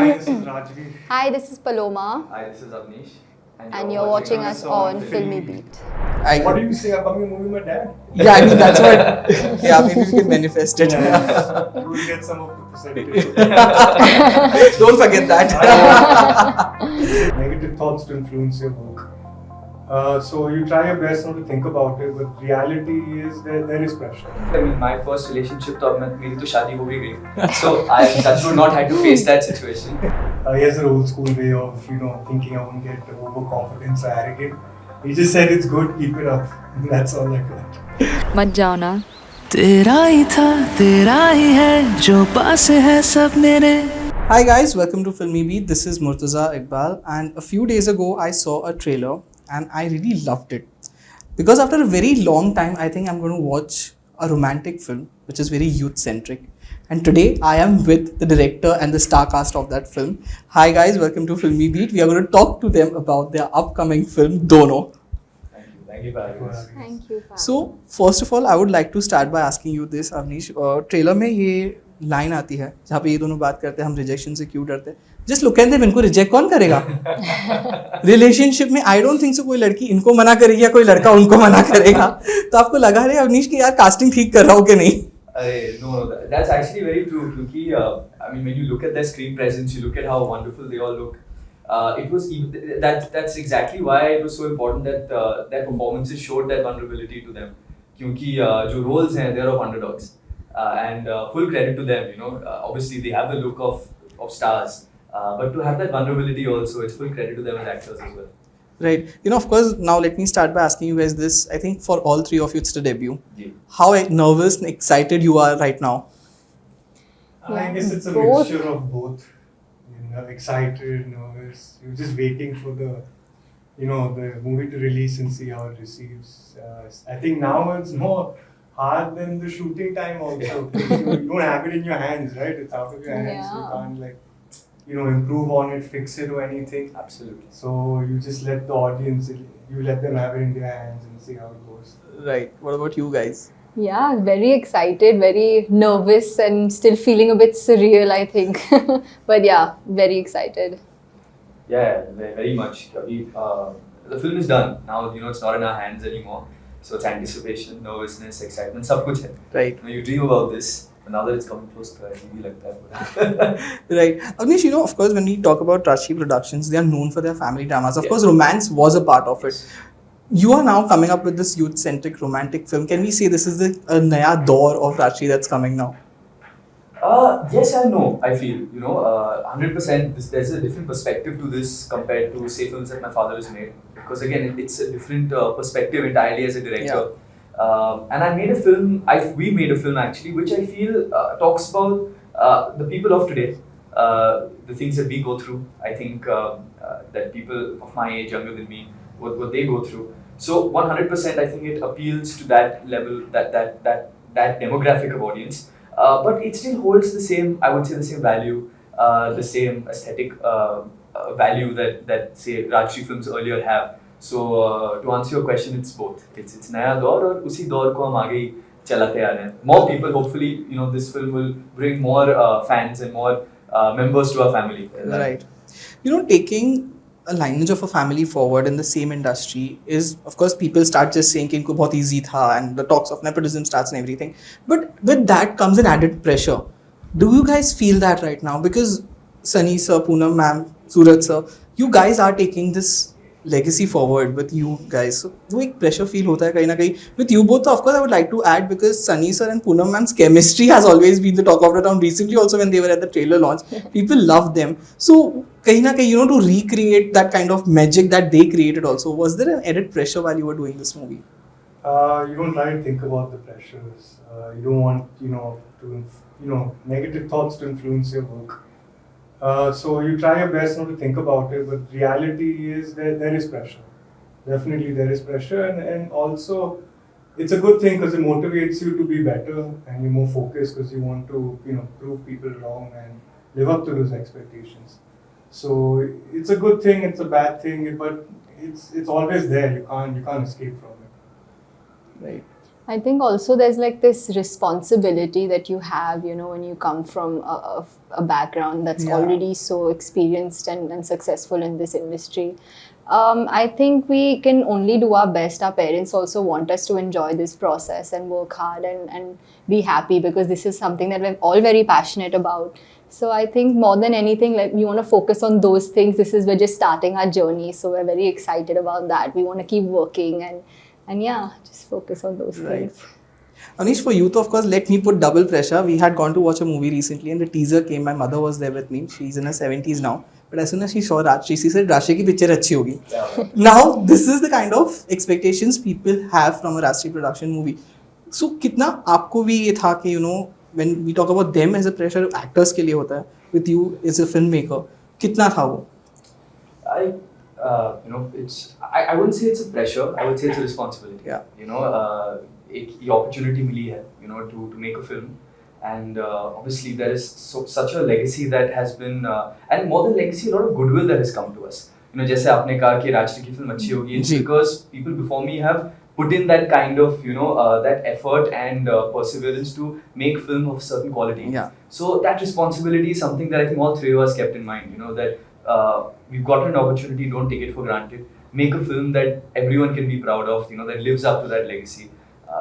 Hi, this is Rajveer. Hi, this is Paloma. Hi, this is Avnish. And you're watching us on Filmibeat. What do you say about me moving my dad? Yeah, I mean, that's what. Yeah, maybe we can manifest it. You will get some of the percentage. Don't forget that. Negative thoughts to influence your work. So you try your best not to think about it, but reality is there is pressure. I mean, my first relationship तो अब मेरी तो शादी हो भी गई. So I touch wood not had to face that situation. He has an old school way of thinking I won't get overconfident or arrogant. He just said it's good, keep it up. That's all I got. मत जाओ ना. तेरा ही था तेरा ही है जो पास है सब मेरे. Hi guys, welcome to Filmibeat. This is Murtaza Iqbal, and a few days ago I saw a trailer and I really loved it. Because after a very long time, I think I'm going to watch a romantic film which is very youth-centric. And today I am with the director and the star cast of that film. Hi guys, welcome to Filmibeat. We are going to talk to them about their upcoming film Dono. Thank you for having us. Thank you. So first of all, I would like to start by asking you this, Avnish. Trailer में ये line आती है जहाँ पे ये दोनों बात करते हैं हम रिजेक्शन से क्यों डरते हैं. जस्ट लुक एट देम, इनको रिजेक्ट कौन करेगा रिलेशनशिप में. आई डोंट थिंक सो कोई लड़की इनको मना करेगी या कोई लड़का उनको मना करेगा. तो आपको लगा रहे अवनीश कि यार कास्टिंग ठीक कर रहा हो कि नहीं? No, that's actually very true. क्योंकि I mean, when you look at their screen presence, you look at how wonderful they all look. It was that's exactly why it was so important that their performances showed that vulnerability to them. क्योंकि जो roles हैं, they're of underdogs. And full credit to them, obviously they have the look of stars, but to have that vulnerability also, it's full credit to them as actors as well. Right. Of course, now let me start by asking you guys this. I think for all three of you, it's the debut. Yeah. How nervous and excited you are right now? I guess it's a mixture of both. Excited, nervous. You're just waiting for the movie to release and see how it receives. I think now it's more hard than the shooting time also. You don't have it in your hands, right? It's out of your hands. Yeah. You can't improve on it, fix it or anything. Absolutely. So you just let the audience, you let them have it in their hands and see how it goes. Right. What about you guys? Yeah, very excited, very nervous, and still feeling a bit surreal, I think. But yeah, very excited. Yeah, very much. The film is done now. It's not in our hands anymore. So it's anticipation, nervousness, excitement, सब कुछ है. Right. You dream about this, but now that it's coming close to us, it लगता है. Right. Avnish, of course, when we talk about Rajveer Productions, they are known for their family dramas. Of course, romance was a part of it. You are now coming up with this youth-centric romantic film. Can we say this is a naya door of Rajveer that's coming now? Yes and no, I feel. 100% there's a different perspective to this compared to, say, films that my father has made. Because again, it's a different perspective entirely as a director. Yeah. And I made a film, we made a film actually, which I feel talks about the people of today. The things that we go through. I think that people of my age, younger than me, what they go through. So 100% I think it appeals to that level, that demographic of audience. But it still holds the same, I would say, the same value, the same aesthetic value that say Rajshri films earlier have. So to answer your question, it's both. It's नया दौर और उसी दौर को हम आगे ही चलाते आ रहे हैं. More people, hopefully, this film will bring more fans and more members to our family. Right. Taking a lineage of a family forward in the same industry is, of course, people start just saying कि इनको बहुत easy था, and the talks of nepotism starts and everything. But with that comes an added pressure. Do you guys feel that right now? Because Sunny sir, Poonam ma'am, Suraj sir, you guys are taking this legacy forward with you guys. So वो एक pressure feel होता है कहीं ना कहीं. With you both, of course, I would like to add, because Sunny sir and Poonam ma'am's chemistry has always been the talk of the town. Recently also when they were at the trailer launch, people loved them. So कहीं ना कहीं, to recreate that kind of magic that they created also, was there an added pressure while you were doing this movie? You don't try to think about the pressures. You don't want, negative thoughts to influence your work. So you try your best not to think about it, but reality is there is pressure. Definitely there is pressure, and also it's a good thing because it motivates you to be better and you're more focused because you want to prove people wrong and live up to those expectations. So it's a good thing, it's a bad thing, but it's always there. You can't escape from it. Right. I think also there's like this responsibility that you have, you know, when you come from a background that's Yeah. already so experienced and successful in this industry. I think we can only do our best. Our parents also want us to enjoy this process and work hard and be happy, because this is something that we're all very passionate about. So I think more than anything, like, we want to focus on those things. We're just starting our journey, so we're very excited about that. We want to keep working and yeah, just focus on those Right. things. Anish, for youth, of course, let me put double pressure. We had gone to watch a movie recently and the teaser came. My mother was there with me. She's in her 70s now. But as soon as she saw Rajshri, she said, Rajshri ki picture achhi hogi. Now, this is the kind of expectations people have from a Rajshri production movie. So, कितना आपको भी ये था कि, you know, when we talk about them as a pressure, actors के लिए होता है, with you as a filmmaker, कितना था वो? You know, I wouldn't say it's a pressure. I would say it's a responsibility. Yeah. You know, ये opportunity मिली है, you know, to make a film, and obviously there is such a legacy that has been, and more than legacy, a lot of goodwill that has come to us. You know, जैसे आपने कहा कि राजश्री की film अच्छी होगी, it's ji. because people before me have put in that kind of, you know, that effort and perseverance to make film of certain quality. Yeah. So that responsibility is something that I think all three of us kept in mind. You know, that we've gotten an opportunity, don't take it for granted. Make a film that everyone can be proud of, you know, that lives up to that legacy.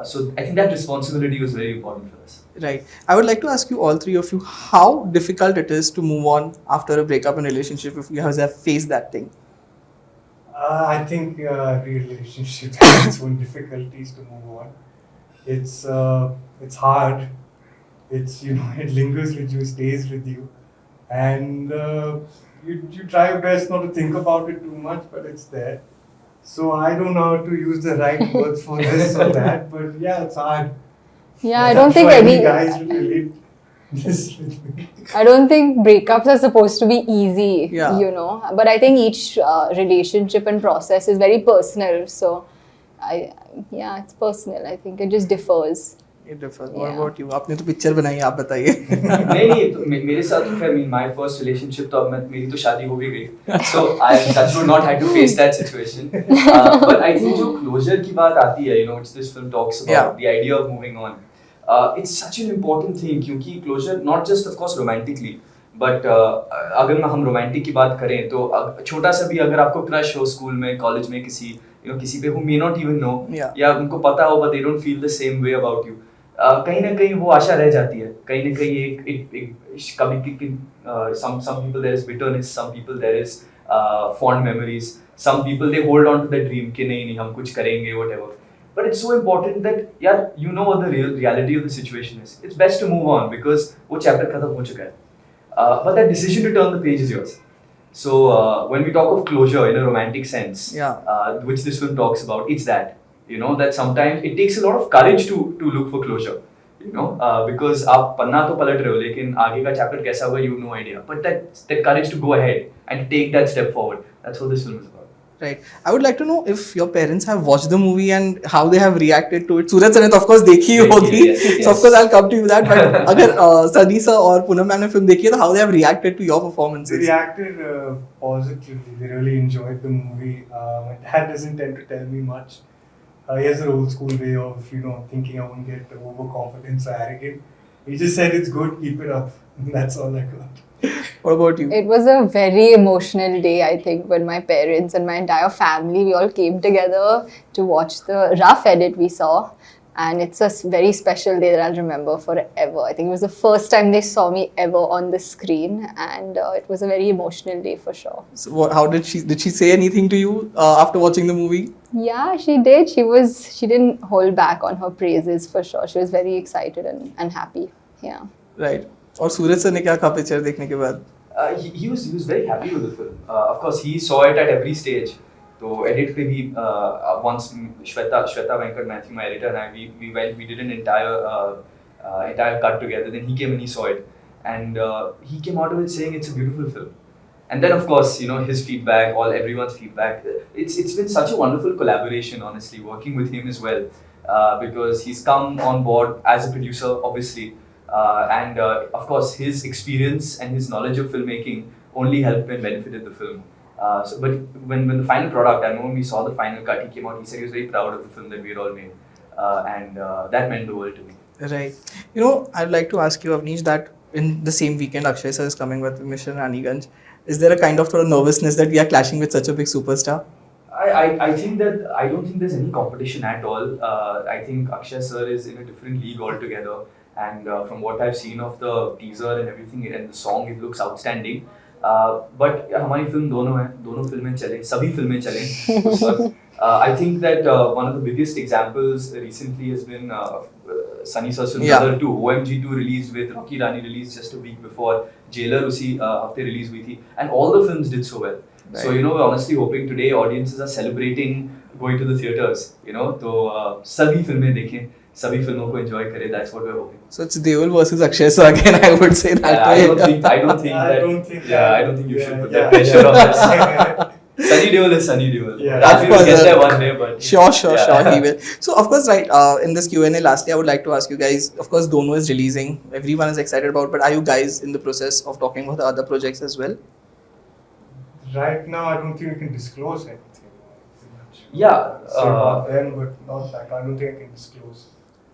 So I think that responsibility was very important for us. Right. I would like to ask you, all three of you, how difficult it is to move on after a breakup in a relationship if you have faced that thing. I think every relationship has its own difficulties to move on. It's hard. It's, you know, it lingers with you, stays with you, and you try your best not to think about it too much, but it's there. So I don't know how to use the right words for this or that, but yeah, it's hard. Yeah, I don't think I'm sure any guys will relate this with me. I don't think breakups are supposed to be easy, Yeah. you know. But I think each relationship and process is very personal. So, it's personal. I think it just differs. It differs. What Yeah. about you? आपने तो picture बनाई, आप बताइए. नहीं तो मेरे साथ तो खैर my first relationship तो अब मेरी तो शादी हो भी गई, so I that would not have to face that situation. But I think जो closure की बात आती है, you know, which this film talks about, Yeah. the idea of moving on. It's such an important thing क्योंकि closure not just of course romantically, but अगर हम romantic की बात करें तो छोटा सा भी अगर आपको crush हो स्कूल में, college में किसी, you know, किसी पे who may not even know, Yeah. या उनको पता हो but they don't feel the same way about you. कहीं ना कहीं वो आशा रह जाती है, कहीं ना कहीं एक कभी some people there is bitterness, some people there is fond memories, some people they hold on to the dream कि नहीं हम कुछ करेंगे whatever. But it's so important that यार you know what the reality of the situation is. It's best to move on because वो chapter खत्म हो चुका है. But that decision to turn the page is yours. So when we talk of closure in a romantic sense, Yeah. Which this film talks about, it's that. You know, that sometimes it takes a lot of courage to look for closure. You know, because आप पन्ना तो पलट रहे हो लेकिन आगे का chapter कैसा होगा you have no idea. But that courage to go ahead and take that step forward, that's what this film is about. Right. I would like to know if your parents have watched the movie and how they have reacted to it. Suraj sir ने तो of course देखी ही होगी. Yes, yes. So of course I'll come to you with that. But अगर Sunny sir और Poonam ma'am ने film देखी है तो how they have reacted to your They performances. reacted positively. They really enjoyed the movie. My dad doesn't tend to tell me much. He has an old school way of, you know, thinking I won't get overconfident or arrogant. He just said it's good, keep it up. That's all I got. What about you? It was a very emotional day, I think, when my parents and my entire family, we all came together to watch the rough edit we saw. And it's a very special day that I'll remember forever. I think it was the first time they saw me ever on the screen. And it was a very emotional day for sure. So how did she say anything to you after watching the movie? Yeah, she did. She didn't hold back on her praises for sure. She was very excited and happy. Yeah. Right. और सूरज sir ने क्या कहा picture देखने के बाद? He was very happy with the film. Of course, he saw it at every stage. So edit पे भी once Shweta Venkat Matthew, my editor, and we did an entire cut together. Then he came and he saw it, and he came out of it saying it's a beautiful film. And then of course, you know, his feedback, everyone's feedback. It's been such a wonderful collaboration, honestly, working with him as well, because he's come on board as a producer, obviously, and of course his experience and his knowledge of filmmaking only helped and benefited the film. But when the final product, I remember when we saw the final cut, he came out, he said he was very proud of the film that we had all made. and that meant the world to me. Right. You know, I'd like to ask you, Avnish, that in the same weekend Akshay sir is coming with Mission Raniganj. Is there a kind of sort of nervousness that we are clashing with such a big superstar? I think that I don't think there's any competition at all. I think Akshay sir is in a different league altogether, and from what I've seen of the teaser and everything and the song, it looks outstanding. But हमारी film दोनों है, दोनों फिल्में चलें, सभी फिल्में चलें उस वक्त. I think that one of the biggest examples recently has been Sunny Sir's film Brother 2. OMG 2 released with Rocky Rani released just a week before. Jailer उसी हफ्ते release हुई थी, and all the films did so well. Right. So we're honestly hoping today audiences are celebrating going to the theaters. तो सभी फिल्में देखें, सभी फिल्मों को enjoy करें. That's what we're hoping. So it's Deol versus Akshay. So again, I would say that. I don't think you should put that pressure on us. Sunny Deol is Sunny Deol. Yeah. Rajveer will get there one day, but Sure, he will. So of course, right, in this Q&A lastly, I would like to ask you guys, of course, Dono is releasing. Everyone is excited about, but are you guys in the process of talking about the other projects as well? Right now, I don't think we can disclose anything. Yeah. Say about them, but not that. I don't think I can disclose.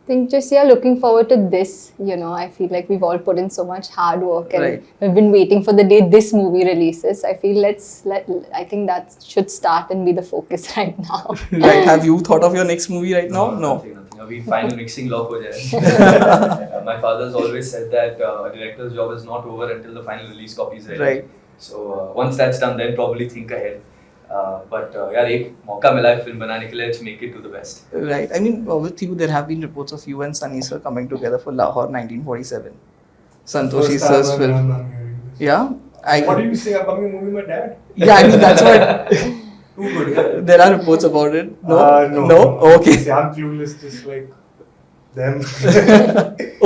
I think just looking forward to this. I feel like we've all put in so much hard work, and Right. we've been waiting for the day this movie releases. I feel I think that should start and be the focus right now. Right, have you thought of your next movie right now? No. Nothing. We final mixing lock ho jaye. My father's always said that a director's job is not over until the final release copy is ready. Right. So once that's done, then probably think ahead. But यार एक मौका मिला है film बनाने के लिए, let's make it to the best. Right. I mean, with you, there have been reports of you and Sunny sir coming together for Lahore 1947. Santoshi First time sir's film. I'm hearing this. Yeah. What did you say? I'm coming a movie with my dad? Yeah, I mean, that's what. Too good. Yeah. There are reports about it. No? No. Okay. See, I'm clueless, just like them.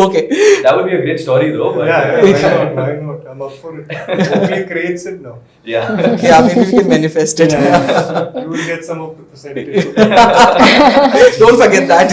Okay. That would be a great story though. But Yeah, why not? I'm up for it. Hopefully, it creates it now. yeah. Yeah, maybe we can manifest it. You will get some of the percentage. Don't forget that.